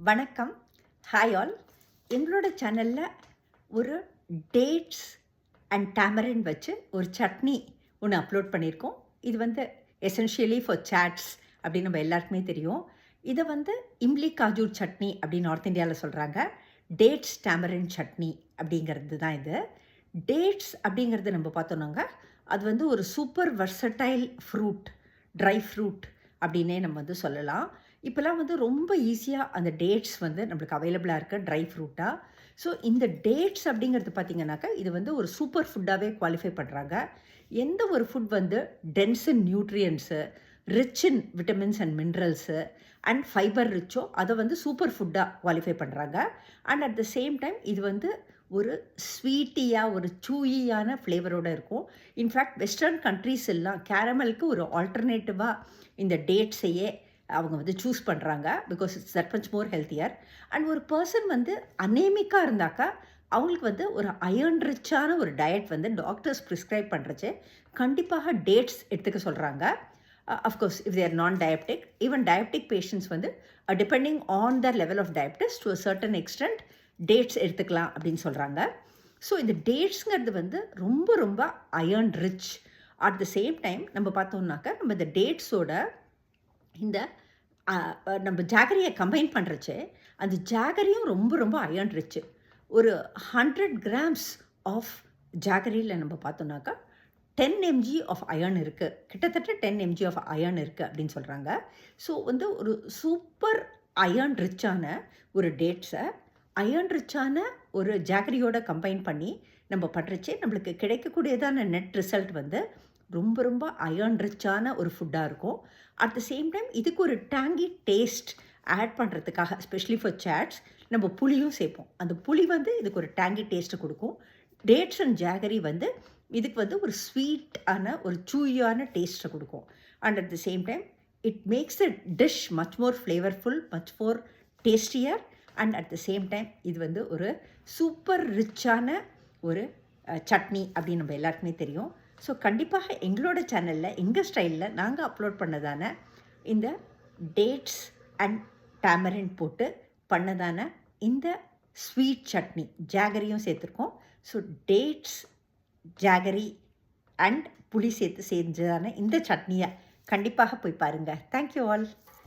வணக்கம். Hi all. எங்களோட சேனலில் ஒரு டேட்ஸ் அண்ட் டேமரின் வச்சு ஒரு சட்னி ஒன்று அப்லோட் பண்ணியிருக்கோம். இது வந்து எசென்ஷியலி ஃபார் சாட்ஸ் அப்படின்னு நம்ம எல்லாருக்குமே தெரியும். இதை வந்து இம்லி காஜூர் சட்னி அப்படின்னு நார்த் இந்தியாவில் சொல்கிறாங்க. டேட்ஸ் டேமரின் சட்னி அப்படிங்கிறது தான் இது. டேட்ஸ் அப்படிங்கிறது நம்ம பார்த்தோன்னாங்க, அது வந்து ஒரு super versatile fruit, dry fruit அப்படின்னே நம்ம வந்து சொல்லலாம். இப்போலாம் வந்து ரொம்ப ஈஸியாக அந்த டேட்ஸ் வந்து நம்மளுக்கு அவைலபிளாக இருக்குது ட்ரை ஃப்ரூட்டாக. ஸோ இந்த டேட்ஸ் அப்படிங்கிறது பார்த்திங்கனாக்கா, இது வந்து ஒரு சூப்பர் ஃபுட்டாகவே குவாலிஃபை பண்ணுறாங்க. எந்த ஒரு ஃபுட் வந்து dense in nutrients, rich in vitamins and minerals and fibre ரிச்சோ அதை வந்து சூப்பர் ஃபுட்டாக குவாலிஃபை பண்ணுறாங்க. And at the same time இது வந்து ஒரு ஸ்வீட்டியாக, ஒரு சூயியான ஃப்ளேவரோடு இருக்கும். இன்ஃபேக்ட் வெஸ்டர்ன் கண்ட்ரீஸ் எல்லாம் கேரமலுக்கு ஒரு ஆல்டர்னேட்டிவாக இந்த டேட்ஸையே அவங்க வந்து சூஸ் பண்ணுறாங்க. Because it's that much more healthier. And ஒரு பர்சன் வந்து அனேமிக்காக இருந்தாக்கா அவங்களுக்கு வந்து ஒரு அயர்ன் ரிச்சான ஒரு டயட் வந்து டாக்டர்ஸ் ப்ரிஸ்கிரைப் பண்ணுறச்சு கண்டிப்பாக டேட்ஸ் எடுத்துக்க சொல்கிறாங்க. Of course if they're non diabetic, even diabetic patients வந்து depending on the level of diabetes to a certain extent dates எடுத்துக்கலாம் அப்படின்னு சொல்கிறாங்க. ஸோ இந்த டேட்ஸுங்கிறது வந்து ரொம்ப ரொம்ப iron rich. At the same time நம்ம பார்த்தோம்னாக்கா நம்ம இந்த டேட்ஸோட இந்த நம்ம ஜாகரியை கம்பைன் பண்ணுறச்சு அந்த ஜாகரியும் ரொம்ப ரொம்ப அயர்ன் ரிச்சு. ஒரு 100 கிராம்ஸ் ஆஃப் ஜாகரியில் நம்ம பார்த்தோம்னாக்கா 10 mg ஆஃப் அயர்ன் இருக்குது. கிட்டத்தட்ட 10 mg ஆஃப் அயர்ன் இருக்குது அப்படின்னு சொல்கிறாங்க. ஸோ வந்து ஒரு சூப்பர் அயர்ன் ரிச்சான ஒரு டேட்ஸை அயர்ன் ரிச்சான ஒரு ஜாகரியோட கம்பைன் பண்ணி நம்ம பண்ணுறச்சே நம்மளுக்கு கிடைக்கக்கூடியதான நெட் ரிசல்ட் வந்து ரொம்ப ரொம்ப அயர்ன் ரிச்சான ஒரு ஃபுட்டாக இருக்கும். அட் த சேம் டைம் இதுக்கு ஒரு டேங்கி டேஸ்ட் ஆட் பண்ணுறதுக்காக ஸ்பெஷலி ஃபார் சாட்ஸ் நம்ம புளியும் சேர்ப்போம். அந்த புளி வந்து இதுக்கு ஒரு டேங்கி டேஸ்ட்டை கொடுக்கும். டேட்ஸ் அண்ட் ஜாகரி வந்து இதுக்கு வந்து ஒரு ஸ்வீட்டான ஒரு சூயான டேஸ்ட்டை கொடுக்கும். And at the same time it makes the dish much more flavourful, much more tastier. And at the same time இது வந்து ஒரு சூப்பர் ரிச்சான ஒரு சட்னி அப்படின்னு நம்ம எல்லாருக்குமே தெரியும். ஸோ கண்டிப்பாக எங்களோட சேனலில் எங்கள் ஸ்டைலில் நாங்கள் அப்லோட் பண்ணதான இந்த டேட்ஸ் அண்ட் டேமரின் போட்டு பண்ணதான இந்த ஸ்வீட் சட்னி, ஜாகரியும் சேர்த்துருக்கோம். ஸோ டேட்ஸ், ஜாகரி அண்ட் புளி சேர்த்து செஞ்சதான இந்த சட்னியை கண்டிப்பாக போய் பாருங்கள். Thank you all.